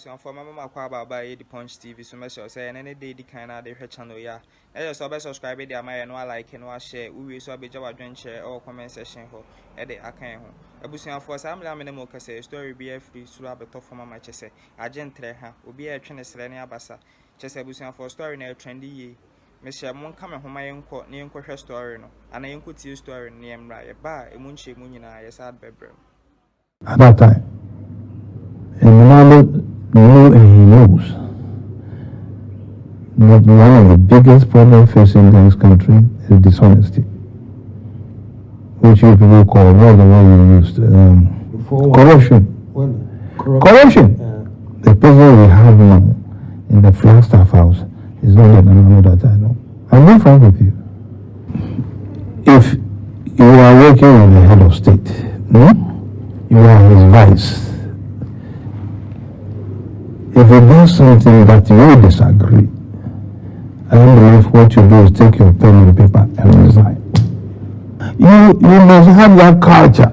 ebusuan for mama kwa baba e the Punch TV so message say any day the kind of the channel ya e just subscribe dey am no like no share we so abeja wadwen share or comment section ho e dey akan ho ebusuan for sam la me mo kase story be free so abeto for mama chese agentre ha obi e twene sere ne abasa chese ebusuan for story na trendy ye me share mon kame homa yenko ne yenko hwe story no ana yenko tie story ne emra ye ba e mu nche mu nyina ye sad bebrem. At that time, and Ronaldo knew and he knows that one of the biggest problems facing this country is dishonesty, which you people call, what the word you used, corruption. Corruption. The president we have now in the Flagstaff House is not the Ronaldo that I know. I'm not frank with you. If you are working with the head of state, you are his vice. If he does something that you disagree, I don't believe what you do is take your pen and paper and resign. You must have that culture.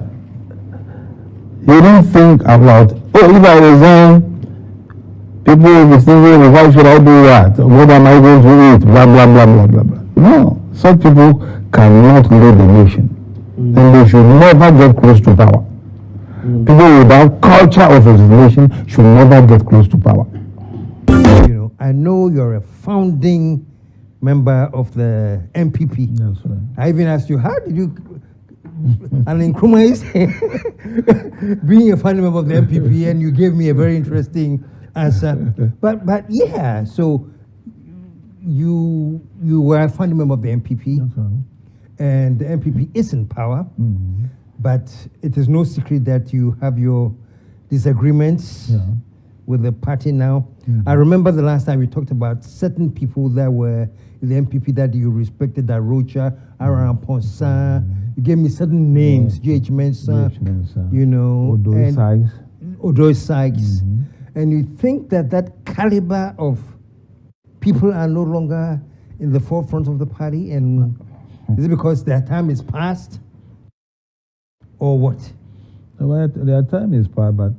You don't think about, oh, if I resign, people will be thinking, why should I do that? What am I going to eat? Blah, blah, blah, blah, blah, blah. No, such people cannot lead the nation. And they should never get close to power. People without culture of a nation should never get close to power. You know, I know you're a founding member of the MPP. That's right. I even asked you, how did you, and in Nkrumah is being a founding member of the MPP, and you gave me a very interesting answer. But yeah, so you were a founding member of the MPP. That's right. And the MPP is in power. But it is no secret that you have your disagreements with the party now. I remember the last time we talked about certain people that were in the MPP that you respected, that Rocha, Aran Ponsa. You gave me certain names, J.H. Mensah, you know, Odoy Sykes. And you think that that caliber of people are no longer in the forefront of the party? And is it because their time is past? Or what? Well, their time is past, but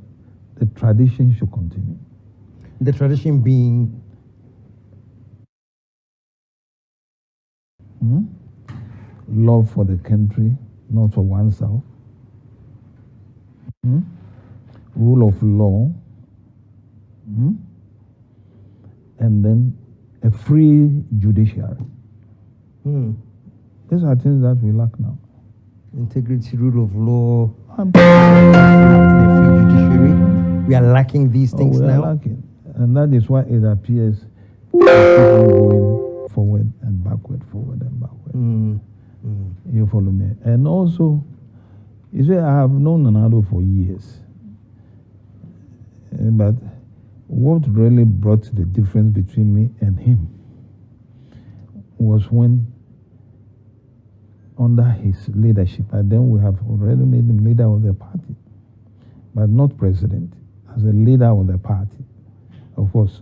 the tradition should continue. The tradition being? Love for the country, not for oneself. Rule of law. And then a free judiciary. These are things that we lack now. Integrity, rule of law, the free judiciary. We are lacking these things now. We are lacking. And that is why it appears going forward and backward, forward and backward. You follow me? And also, you see, I have known Addo for years. But what really brought the difference between me and him was when, under his leadership, and then we have already made him leader of the party, but not president, as a leader of the party. Of course,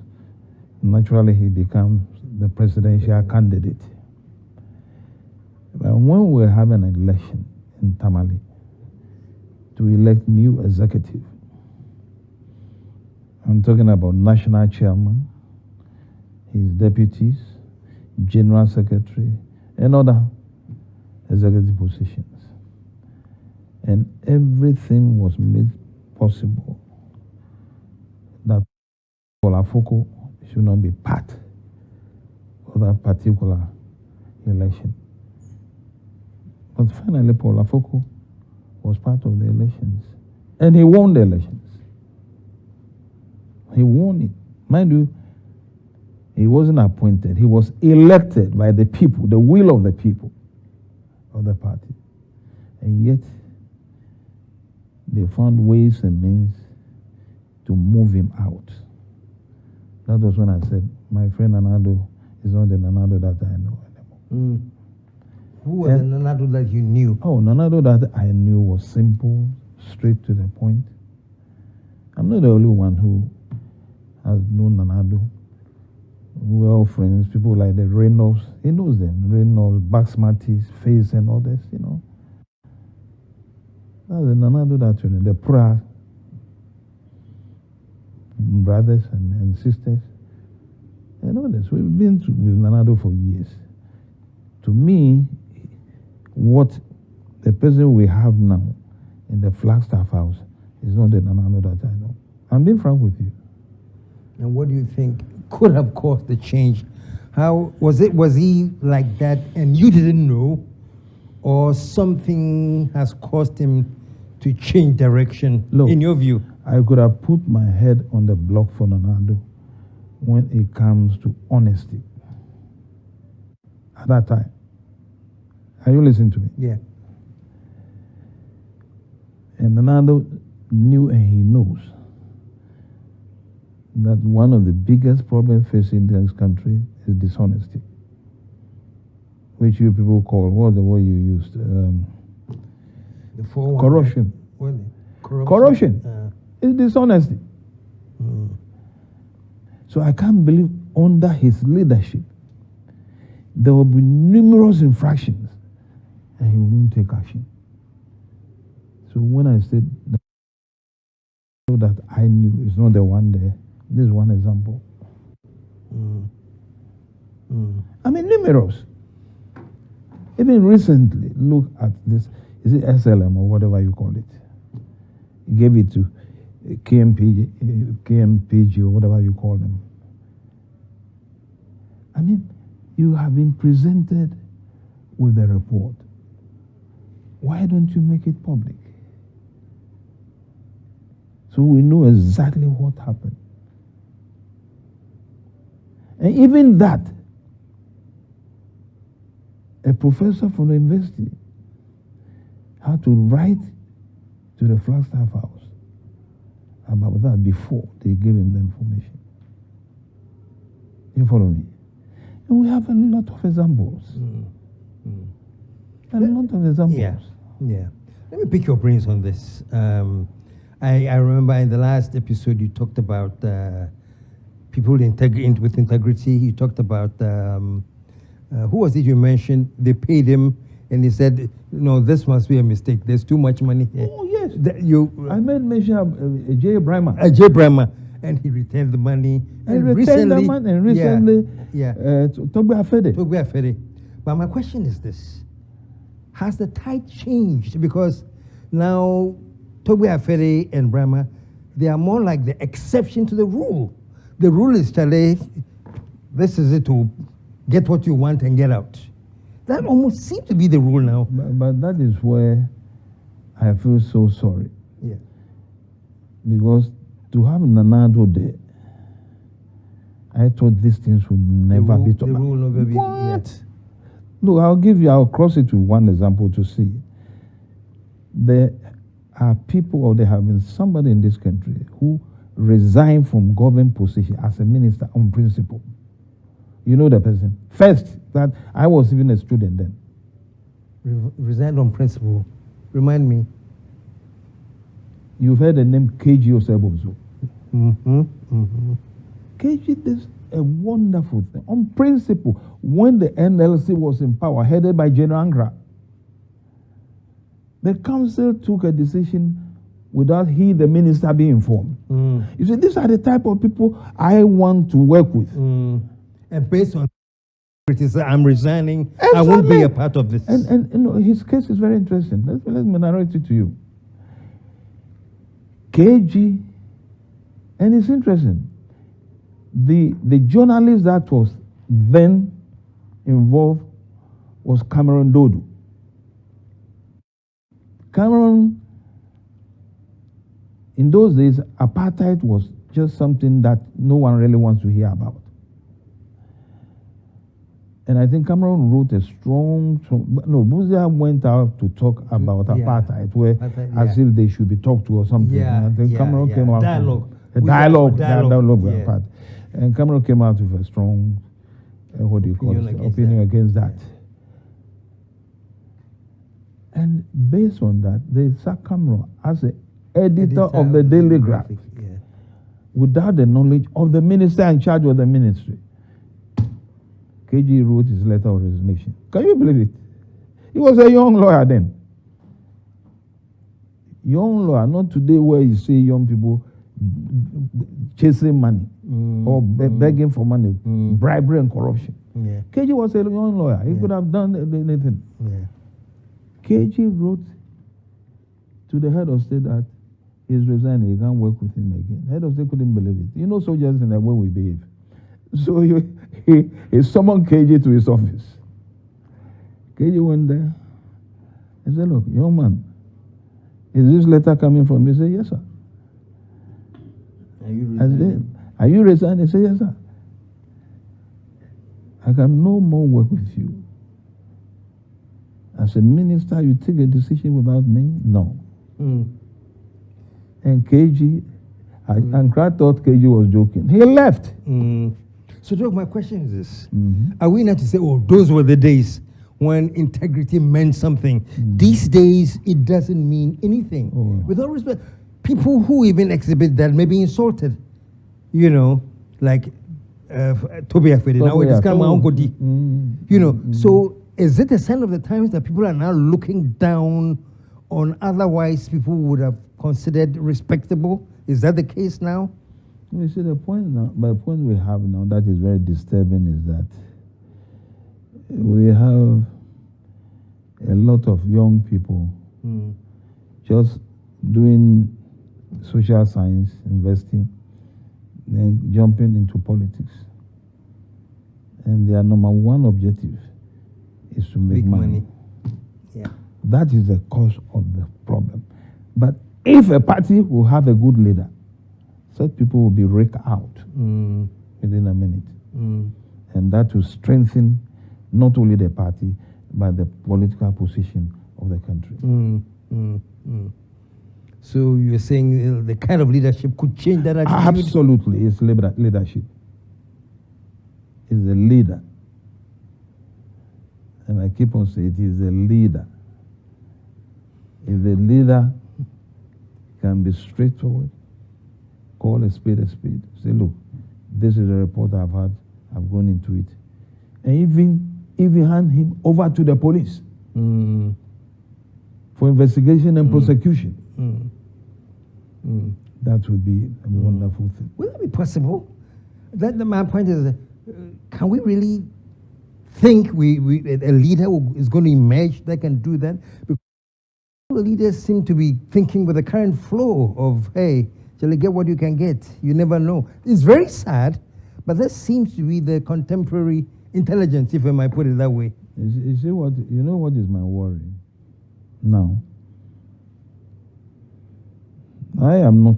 naturally he becomes the presidential candidate. But when we have an election in Tamale to elect new executive, I'm talking about national chairman, his deputies, general secretary, and other executive positions. And everything was made possible that Polafoko should not be part of that particular election. But finally, Polafoko was part of the elections. And he won the elections. He won it. Mind you, he wasn't appointed. He was elected by the people, the will of the people of the party. And yet, they found ways and means to move him out. That was when I said, my friend Addo is not the Addo that I know anymore. Who was the Addo that you knew? Oh, Addo that I knew was simple, straight to the point. I'm not the only one who has known Addo. We are all friends, people like the Reynolds, he knows them, Reynolds, Baxmatis, Face and others, you know. That's the Addo that you know, the Pra. brothers and sisters and others. We've been with Nana Addo for years. To me, what the person we have now in the Flagstaff house is not the Nana Addo that I know. I'm being frank with you. And what do you think could have caused the change? How was it? Was he like that and you didn't know? Or something has caused him to change direction, Look, in your view? I could have put my head on the block for Nana Addo when it comes to honesty. At that time. Are you listening to me? Yeah. And Nana Addo knew and he knows that one of the biggest problems facing this country is dishonesty, which you people call, what was the word you used? The Corruption. Corruption. It's dishonesty. So I can't believe under his leadership there will be numerous infractions and he won't take action. So when I said that I knew it's not the one there, this is one example. I mean, numerous. Even recently, look at this. Is it SLM or whatever you call it? He gave it to KMPG or whatever you call them. I mean, you have been presented with a report. Why don't you make it public? So we know exactly what happened. And even that, a professor from the university had to write to the Flagstaff house about that before they gave him the information. You follow me? And we have a lot of examples. A lot of examples. Yeah. Let me pick your brains on this. I remember in the last episode you talked about people with integrity. You talked about, who was it you mentioned? They paid him and he said, no, this must be a mistake. There's too much money here. Oh, yes. I made mention of J. Brahma. J. Brahma. And he returned the money. And recently, Togbe Afede. But my question is this. Has the tide changed? Because now Togbe Afede and Brahma, they are more like the exception to the rule. The rule is, Chale, this is it to get what you want and get out. That almost seems to be the rule now. But that is where I feel so sorry. Yeah. Because to have Nana Addo there, I thought these things would never be talked about. The rule never be. What? Yeah. Look, I'll cross it with one example to see. There are people, or there have been somebody in this country who resigned from government position as a minister on principle. You know the person. First, that I was even a student then. Resigned on principle. Remind me. You've heard the name KG Osebozo. KG did a wonderful thing. On principle, when the NLC was in power, headed by General Angra, the council took a decision without the minister, being informed. You see, these are the type of people I want to work with. And based on I'm resigning, exactly. I won't be a part of this. And you know, his case is very interesting. Let me narrate it to you. KG, and it's interesting. The journalist that was then involved was Cameron Dodo. Cameron, in those days, apartheid was just something that no one really wants to hear about. And I think Cameron wrote a strong Buzia went out to talk about apartheid, as if they should be talked to or something. Yeah, and I think Cameron came out dialogue. A dialogue with apartheid. And Cameron came out with a strong, opinion against that. And based on that, they sacked Cameron as the editor of the Daily Graphic, without the knowledge of the minister in charge of the ministry. KG wrote his letter of resignation. Can you believe it? He was a young lawyer then. Young lawyer, not today where you see young people chasing money or begging for money, bribery and corruption. Yeah. KG was a young lawyer. He could have done anything. Yeah. KG wrote to the head of state that he's resigning. He can't work with him again. Head of state couldn't believe it. You know, soldiers in the way we behave. So he summoned KG to his office. KG went there and said, look, young man, is this letter coming from me? He said, yes, sir. Are you resigning? He said, yes, sir. I can no more work with you. As a minister, you take a decision without me? No. And KG, and Kra thought KG was joking. He left. So, Doc, my question is this. Are we not to say, oh, those were the days when integrity meant something? These days, it doesn't mean anything. With all respect, people who even exhibit that may be insulted. You know, like Toby Afede, now it is my Uncle D. You know, so is it a sign of the times that people are now looking down on otherwise people would have considered respectable? Is that the case now? You see, the point we have now that is very disturbing is that we have a lot of young people just doing social science, investing, then jumping into politics. And their number one objective is to make money. Yeah. That is the cause of the problem. But if a party will have a good leader, such people will be raked out within a minute. And that will strengthen not only the party, but the political position of the country. So you're saying the kind of leadership could change that attitude? Absolutely, it's leadership. It's the leader. And I keep on saying it is the leader. If the leader can be straightforward, call a spade, say, look, this is a report I've had, I've gone into it. And even hand him over to the police for investigation and prosecution. That would be a wonderful thing. Will that be possible? My point is, can we really think a leader is going to emerge that can do that? Because the leaders seem to be thinking with the current flow of, hey, shall you get what you can get? You never know. It's very sad, but that seems to be the contemporary intelligence, if I might put it that way. You see what? You know what is my worry now? I am not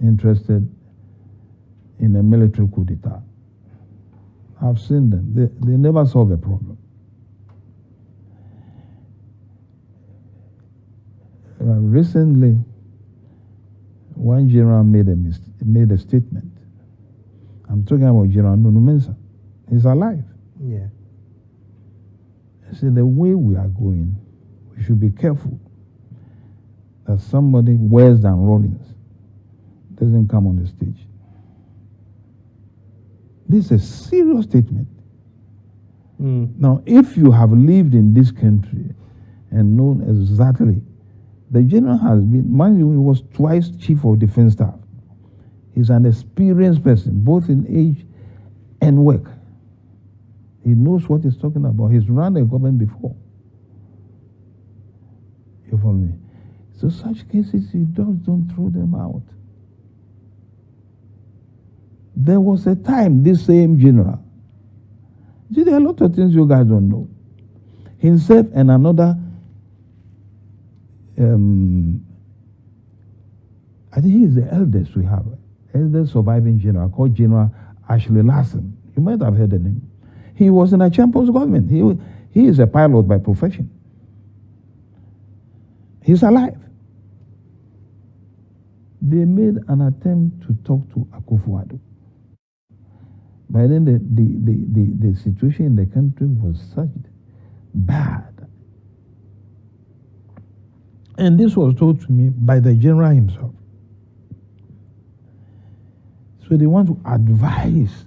interested in a military coup d'etat. I've seen them. They never solve a problem. Recently, one general made a statement. I'm talking about General Nunu. He's alive. Yeah. I said, the way we are going, we should be careful that somebody worse than Rawlings doesn't come on the stage. This is a serious statement. Now, if you have lived in this country and known exactly, the general has been, mind you, he was twice chief of defense staff. He's an experienced person, both in age and work. He knows what he's talking about. He's run a government before. You follow me? So such cases, you don't throw them out. There was a time this same general, see, there are a lot of things you guys don't know. Himself and another, I think he is the eldest we have, eldest surviving general called General Ashley Larson. You might have heard the name. He was in a Champions government. He is a pilot by profession. He's alive. They made an attempt to talk to Addo. By then, the situation in the country was such bad. And this was told to me by the general himself. So they want to advise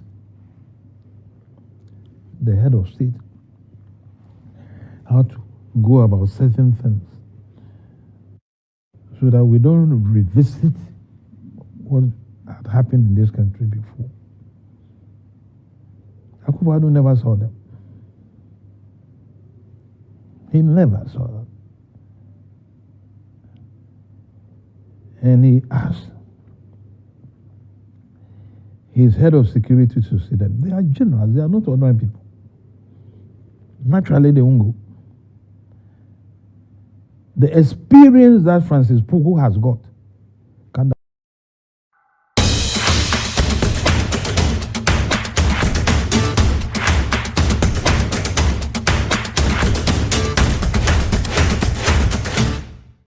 the head of state how to go about certain things so that we don't revisit what had happened in this country before. Akufo-Addo never saw them. He never saw them. And he asked his head of security to see them. They are generals, they are not ordinary people. Naturally, they won't go. The experience that Francis Pugu has got